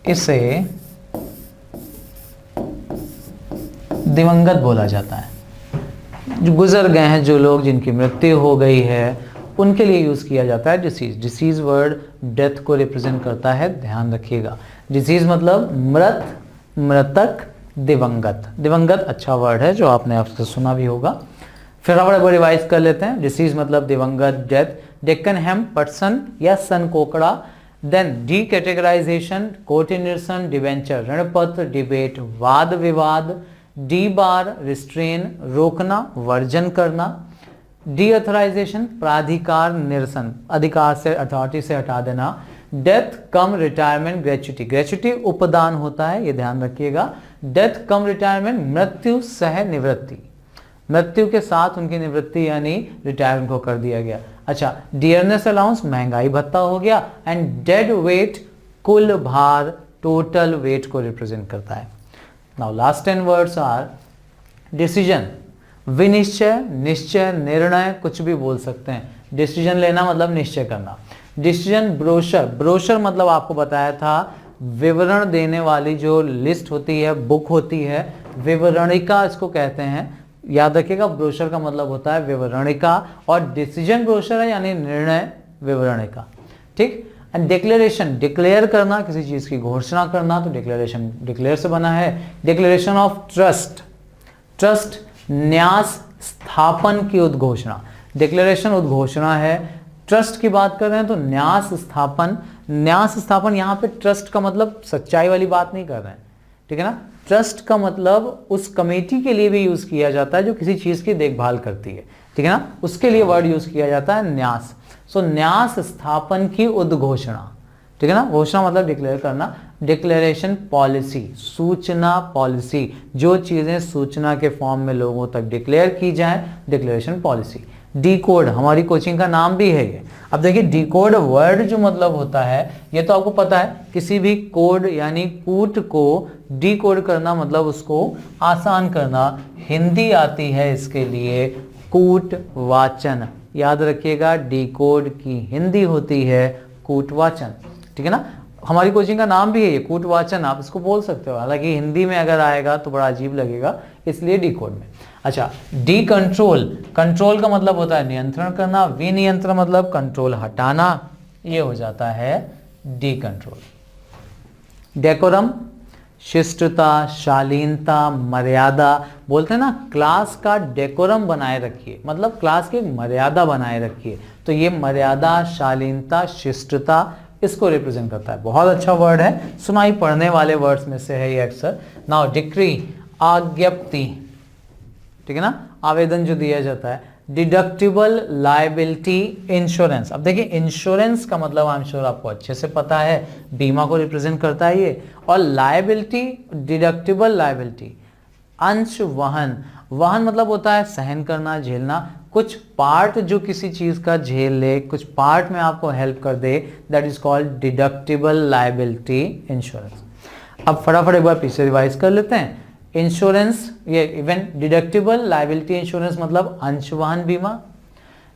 इसे दिवंगत बोला जाता है। जो गुजर गए हैं, जो लोग जिनकी मृत्यु हो गई है, उनके लिए यूज किया जाता है डिसीज। डिसीज वर्ड डेथ को रिप्रेजेंट करता है, ध्यान रखिएगा। डिसीज मतलब मृत, मृतक, दिवंगत। दिवंगत अच्छा वर्ड है जो आपने आपसे सुना भी होगा, फिर हम रिवाइज कर लेते हैं। डिसीज मतलब दिवंगत, डेथ। डेक्कन हेम, पटसन या सन कोकड़ा। देन डी कैटेगराइजेशन, कोटिनिर्सन, डिवेंचर, ऋणपत्र, डिबेट, वाद विवाद। डी बार, रिस्ट्रेन, रोकना, वर्जन करना। डी ऑथराइजेशन, प्राधिकार निरसन, अधिकार से, अथॉरिटी से हटा देना। डेथ कम रिटायरमेंट ग्रेचुटी, ग्रेचुटी उपदान होता है, ये ध्यान रखिएगा। डेथ कम रिटायरमेंट, मृत्यु सह निवृत्ति, मृत्यु के साथ उनकी निवृत्ति यानी रिटायरमेंट को कर दिया गया। अच्छा, डियरनेस अलाउंस महंगाई भत्ता हो गया। एंड डेड वेट कुल भार, टोटल वेट को रिप्रेजेंट करता है। Now last 10 words are decision, विनिश्चय, निश्चय, निर्णय, कुछ भी बोल सकते हैं। डिसीजन लेना मतलब निश्चय करना। डिसीजन ब्रोशर, ब्रोशर मतलब आपको बताया था विवरण देने वाली जो लिस्ट होती है, बुक होती है, विवरणिका इसको कहते हैं, याद रखिएगा। ब्रोशर का मतलब होता है विवरणिका, और डिसीजन ब्रोशर है यानी निर्णय विवरणिका, ठीक। एंड डिक्लेरेशन, डिक्लेयर करना, किसी चीज की घोषणा करना, तो डिक्लेरेशन डिक्लेयर से बना है। डिक्लेरेशन ऑफ ट्रस्ट, ट्रस्ट न्यास स्थापन की उद्घोषणा, डिक्लेरेशन उद्घोषणा है। ट्रस्ट की बात कर रहे हैं तो न्यास स्थापन, न्यास स्थापन, यहाँ पे ट्रस्ट का मतलब सच्चाई वाली बात नहीं कर रहे हैं, ठीक है ना। ट्रस्ट का मतलब उस कमेटी के लिए भी यूज किया जाता है जो किसी चीज की देखभाल करती है, ठीक है ना, उसके लिए वर्ड यूज किया जाता है न्यास। सो न्यास स्थापन की उद्घोषणा, ठीक है ना, घोषणा मतलब डिक्लेयर करना। डिक्लेरेशन पॉलिसी, सूचना पॉलिसी, जो चीजें सूचना के फॉर्म में लोगों तक डिक्लेयर की जाए, डिक्लेरेशन पॉलिसी। डिकोड, हमारी कोचिंग का नाम भी है ये। अब देखिए डिकोड वर्ड जो मतलब होता है, ये तो आपको पता है, किसी भी कोड यानी कूट को डिकोड करना मतलब उसको आसान करना। हिंदी आती है इसके लिए कूट वाचन, याद रखिएगा डिकोड की हिंदी होती है कूट वाचन, ठीक है ना। हमारी कोचिंग का नाम भी है ये कूट वाचन, आप इसको बोल सकते हो, हालांकि हिंदी में अगर आएगा तो बड़ा अजीब लगेगा, इसलिए डिकोड में। अच्छा, डी कंट्रोल, कंट्रोल का मतलब होता है नियंत्रण करना, विनियंत्रण मतलब कंट्रोल हटाना, ये हो जाता है डी कंट्रोल। डेकोरम, शिष्टता, शालीनता, मर्यादा, बोलते हैं ना क्लास का डेकोरम बनाए रखिए, मतलब क्लास की मर्यादा बनाए रखिए, तो ये मर्यादा, शालीनता, शिष्टता इसको रिप्रेजेंट करता है। बहुत अच्छा वर्ड है, सुनाई पढ़ने वाले वर्ड्स में से है ये अक्सर। नाउ डिक्री, आज्ञप्ति, ठीक है ना, आवेदन जो दिया जाता है। डिडक्टिबल लायबिलिटी इंश्योरेंस, अब देखिए इंश्योरेंस का मतलब आई एम श्योर आपको अच्छे से पता है, बीमा को रिप्रेजेंट करता है ये। और लायबिलिटी, डिडक्टिबल लायबिलिटी, अंश वहन, वहन मतलब होता है सहन करना, झेलना, कुछ पार्ट जो किसी चीज का झेल ले, कुछ पार्ट में आपको हेल्प कर दे, that is called deductible liability insurance. अब फटाफट एक बार पीछे रिवाइज कर लेते हैं। इंश्योरेंस, ये इवेंट, डिडक्टिबल लायबिलिटी इंश्योरेंस मतलब अंशवहन बीमा।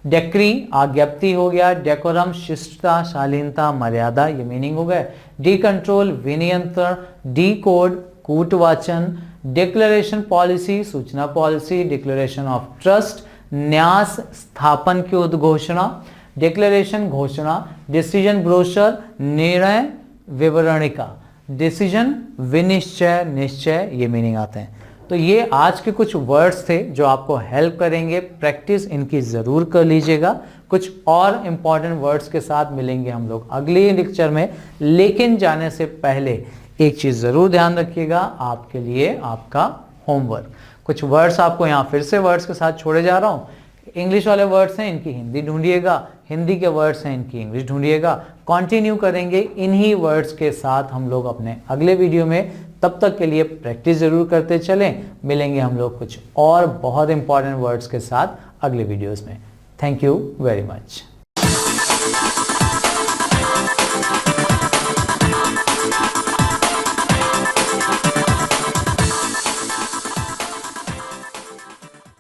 डेक्री, आज्ञप्ति हो गया। डेकोरम, शिष्टता, शालीनता, मर्यादा, ये मीनिंग हो गए। डी कंट्रोल, विनियंत्रण। डी कोड, कूटवाचन। डिक्लेरेशन पॉलिसी, सूचना पॉलिसी। डिक्लेरेशन ऑफ ट्रस्ट, न्यास स्थापन की उद्घोषणा। डिक्लेरेशन घोषणा। डिसीजन ब्रोशर, निर्णय विवरणिका। डिसीजन विनिश्चय, निश्चय, ये मीनिंग आते हैं। तो ये आज के कुछ वर्ड्स थे जो आपको हेल्प करेंगे, प्रैक्टिस इनकी जरूर कर लीजिएगा। कुछ और इंपॉर्टेंट वर्ड्स के साथ मिलेंगे हम लोग अगले लेक्चर में, लेकिन जाने से पहले एक चीज जरूर ध्यान रखिएगा, आपके लिए आपका होमवर्क। कुछ वर्ड्स आपको यहाँ फिर से वर्ड्स के साथ छोड़े जा रहा हूँ। इंग्लिश वाले वर्ड्स हैं, इनकी हिंदी ढूंढिएगा, हिंदी के वर्ड्स हैं, इनकी इंग्लिश ढूंढिएगा। कंटिन्यू करेंगे इन्हीं वर्ड्स के साथ हम लोग अपने अगले वीडियो में। तब तक के लिए प्रैक्टिस जरूर करते चलें। मिलेंगे हम लोग कुछ और बहुत इंपॉर्टेंट वर्ड्स के साथ अगले वीडियोस में। Thank you very much.